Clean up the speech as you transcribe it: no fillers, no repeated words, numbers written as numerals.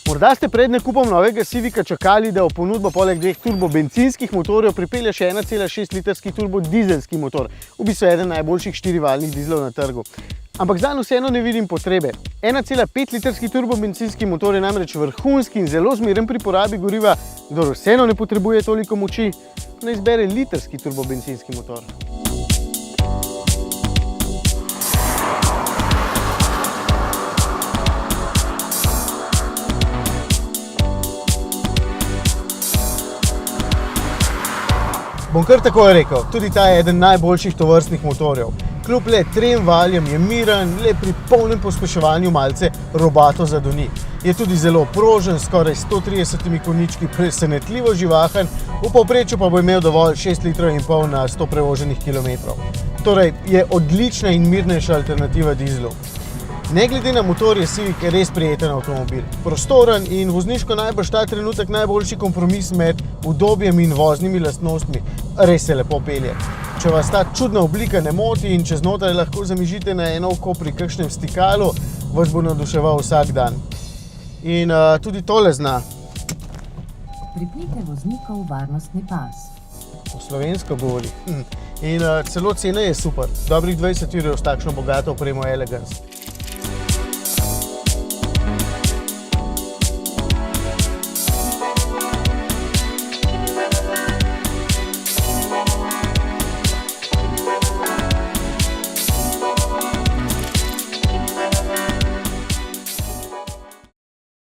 Morda ste pred nakupom novega Civica čakali, da v ponudbo poleg dveh turbo bencinskih motorjev pripelje še 1,6 litrski turbo dizelski motor, v bistvu eden najboljših štirivaljnih dizlov na trgu. Ampak zanj vseeno ne vidim potrebe. 1,5 litrski turbo bencinski motor je namreč vrhunski in zelo zmeren pri porabi goriva, kdor vseeno ne potrebuje toliko moči, naj izbere litrski turbo bencinski motor. Bom kar tako rekel, tudi ta je eden najboljših tovrstnih motorjev. Kljub le 3 valjem je miren, le pri polnem pospeševanju malce robato zadoni. Je tudi zelo prožen, skoraj 130 konjički, presenetljivo živahen, v povprečju pa bo imel dovolj 6,5 litrov na 100 prevoženih kilometrov. Torej je odlična in mirnejša alternativa dizlu. Ne glede na motor je Civic res prijeten avtomobil. Prostoren in vozniško najbrž ta trenutek najboljši kompromis med udobjem in voznimi lastnostmi. Res se lepo pelje. Če vas ta čudna oblika ne moti in čez notraj lahko zamižite na eno oko pri kakšnem stikalu, vas bo navduševal vsak dan. In tudi tole zna. Pripnite voznikov varnostni pas. Po slovensko govori. In celo cena je super. Dobrih 20 € s takšno bogato opremo Elegance.